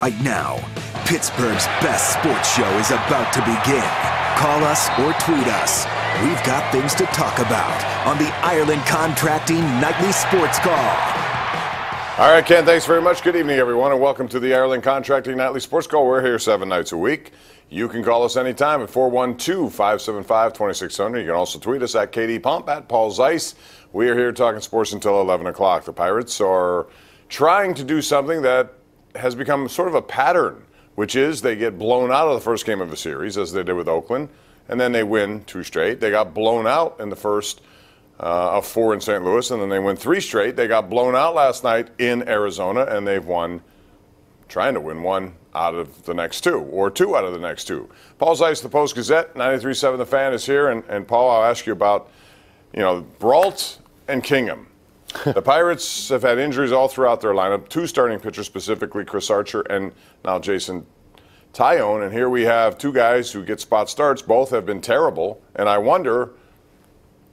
Right now, Pittsburgh's best sports show is about to begin. Call us or tweet us. We've got things to talk about on the Ireland Contracting Nightly Sports Call. All right, Ken, thanks very much. Good evening, everyone, and welcome to the Ireland Contracting Nightly Sports Call. We're here 7 nights a week. You can call us anytime at 412-575-2600. You can also tweet us at KDPomp, at Paul Zeiss. We are here talking sports until 11 o'clock. The Pirates are trying to do something that has become sort of a pattern, which is they get blown out of the first game of a series, as they did with Oakland, and then they win 2 straight. They got blown out in the first of 4 in St. Louis, and then they win 3 straight. They got blown out last night in Arizona, and they've trying to win 1 out of the next 2, or 2 out of the next 2. Paul Zeiss, the Post-Gazette, 93.7 The Fan is here, and Paul, I'll ask you about, Brault and Kingham. The Pirates have had injuries all throughout their lineup, 2 starting pitchers specifically, Chris Archer and now Jason Taillon. And here we have 2 guys who get spot starts. Both have been terrible. And I wonder,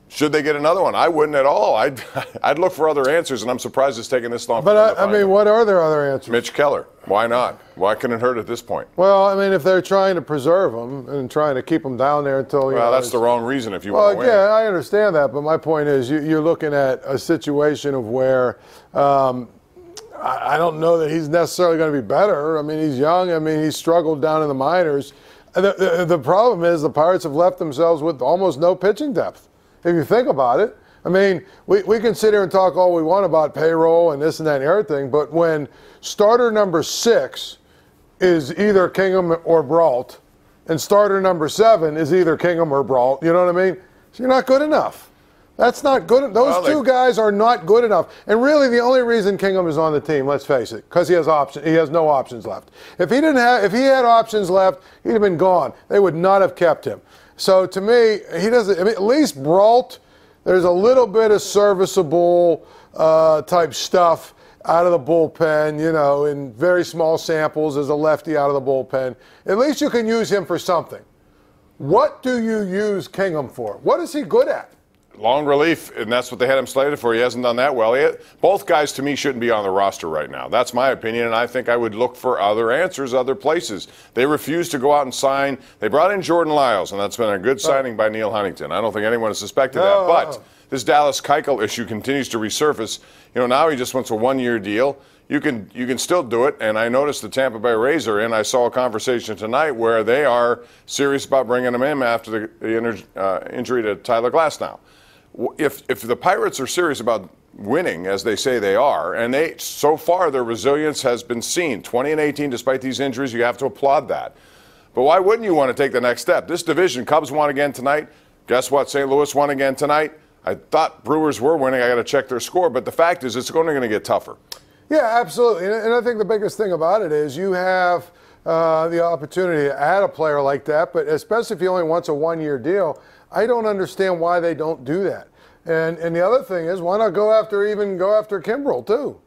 should they get another one? I wouldn't at all. I'd look for other answers, and I'm surprised it's taking this long. But, what are their other answers? Mitch Keller. Why not? Why couldn't it hurt at this point? Well, if they're trying to preserve them and trying to keep them down there until, that's the wrong reason if you want to win. Yeah, I understand that. But my point is you're looking at a situation of where I don't know that he's necessarily going to be better. He's young. He's struggled down in the minors. The problem is the Pirates have left themselves with almost no pitching depth. If you think about it, we can sit here and talk all we want about payroll and this and that and everything, but when starter number 6 is either Kingham or Brault, and starter number 7 is either Kingham or Brault, you know what I mean? So you're not good enough. That's not good. Those 2 guys are not good enough. And really, the only reason Kingham is on the team, let's face it, because he has options. He has no options left. If he had options left, he'd have been gone. They would not have kept him. So to me, he doesn't. At least Brault, there's a little bit of serviceable type stuff out of the bullpen, in very small samples as a lefty out of the bullpen. At least you can use him for something. What do you use Kingham for? What is he good at? Long relief, and that's what they had him slated for. He hasn't done that well yet. Both guys, to me, shouldn't be on the roster right now. That's my opinion, and I think I would look for other answers, other places. They refused to go out and sign. They brought in Jordan Lyles, and that's been a good signing by Neil Huntington. I don't think anyone has suspected that. But this Dallas Keuchel issue continues to resurface. Now he just wants a 1-year deal. You can still do it, and I noticed the Tampa Bay Rays are in. I saw a conversation tonight where they are serious about bringing him in after the injury to Tyler Glasnow. If the Pirates are serious about winning, as they say they are, and so far their resilience has been seen, 20-18 despite these injuries, you have to applaud that. But why wouldn't you want to take the next step? This division, Cubs won again tonight. Guess what? St. Louis won again tonight. I thought Brewers were winning. I got to check their score. But the fact is, it's only going to get tougher. Yeah, absolutely. And I think the biggest thing about it is you have the opportunity to add a player like that, but especially if he only wants a 1-year deal, I don't understand why they don't do that. And the other thing is, why not go after Kimbrel too?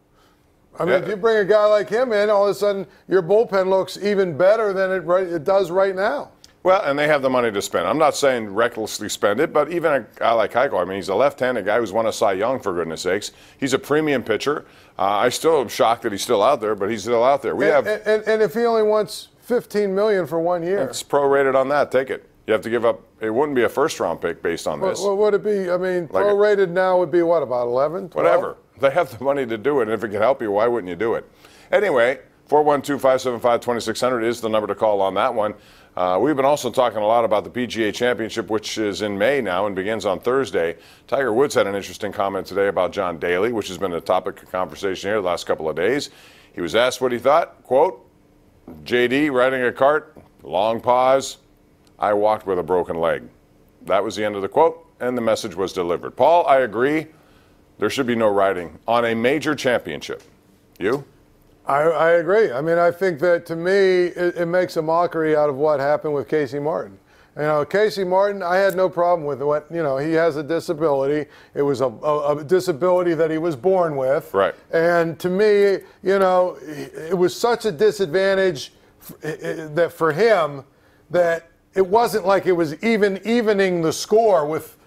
If you bring a guy like him in, all of a sudden your bullpen looks even better than it does right now. Well, and they have the money to spend. I'm not saying recklessly spend it, but even a guy like Keuchel, he's a left-handed guy who's won a Cy Young, for goodness sakes. He's a premium pitcher. I still am shocked that he's still out there, but he's still out there. And if he only wants $15 million for 1 year, it's prorated on that. Take it. You have to give up. It wouldn't be a first-round pick based on this. What would it be? Prorated now would be what, about 11, 12? Whatever. They have the money to do it, and if it can help you, why wouldn't you do it? Anyway, 412-575-2600 is the number to call on that one. We've been also talking a lot about the PGA Championship, which is in May now and begins on Thursday. Tiger Woods had an interesting comment today about John Daly, which has been a topic of conversation here the last couple of days. He was asked what he thought. Quote, JD riding a cart, long pause. I walked with a broken leg. That was the end of the quote, and the message was delivered. Paul, I agree. There should be no riding on a major championship. You? I agree. I think that, to me, it makes a mockery out of what happened with Casey Martin. Casey Martin, I had no problem with what, he has a disability. It was a disability that he was born with. Right. And to me, it was such a disadvantage that for him that it wasn't like it was evening the score with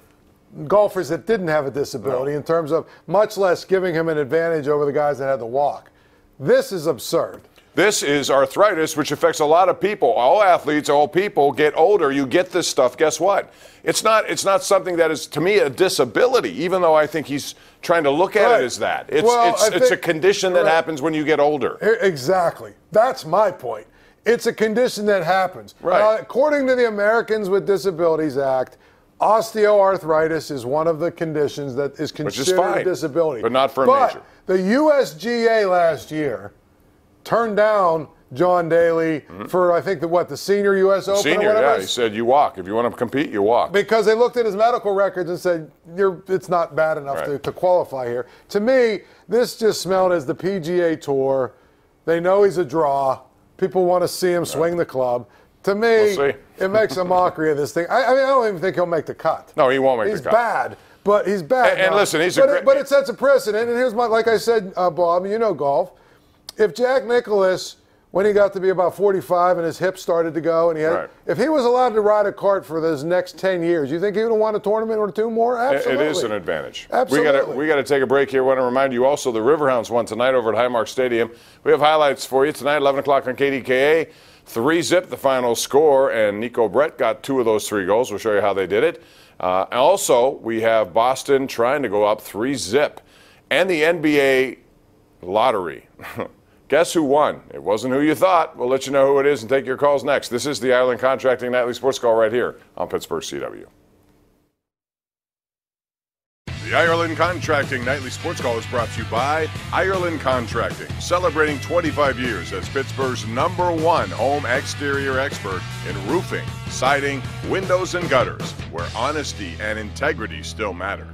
golfers that didn't have a disability in terms of much less giving him an advantage over the guys that had to walk. This is absurd. This is arthritis, which affects a lot of people. All athletes, all people get older. You get this stuff. Guess what? It's not something that is, to me, a disability, even though I think he's trying to look at it as that. It's a condition that happens when you get older. Exactly. That's my point. It's a condition that happens. Right. According to the Americans with Disabilities Act, osteoarthritis is one of the conditions that is considered a disability. But not for a major. The USGA last year turned down John Daly for, I think, the Senior U.S. Open Senior, or whatever. yeah. He said, you walk. If you want to compete, you walk. Because they looked at his medical records and said, it's not bad enough to qualify here. To me, this just smelled as the PGA Tour. They know he's a draw. People want to see him swing the club. To me, it makes a mockery of this thing. I don't even think he'll make the cut. No, he won't make the cut. He's bad, but he's bad. And listen, but it sets a precedent. And here's like I said, Bob, you know golf. If Jack Nicklaus, when he got to be about 45 and his hips started to go, and if he was allowed to ride a cart for those next 10 years, you think he would have won a tournament or two more? Absolutely. It is an advantage. Absolutely. We got to take a break here. I want to remind you also the Riverhounds won tonight over at Highmark Stadium. We have highlights for you tonight, 11 o'clock on KDKA. 3-zip the final score, and Nico Brett got 2 of those 3 goals. We'll show you how they did it. Also, we have Boston trying to go up 3-zip. And the NBA lottery. Guess who won? It wasn't who you thought. We'll let you know who it is and take your calls next. This is the Ireland Contracting Nightly Sports Call right here on Pittsburgh CW. The Ireland Contracting Nightly Sports Call is brought to you by Ireland Contracting, celebrating 25 years as Pittsburgh's #1 home exterior expert in roofing, siding, windows, and gutters, where honesty and integrity still matter.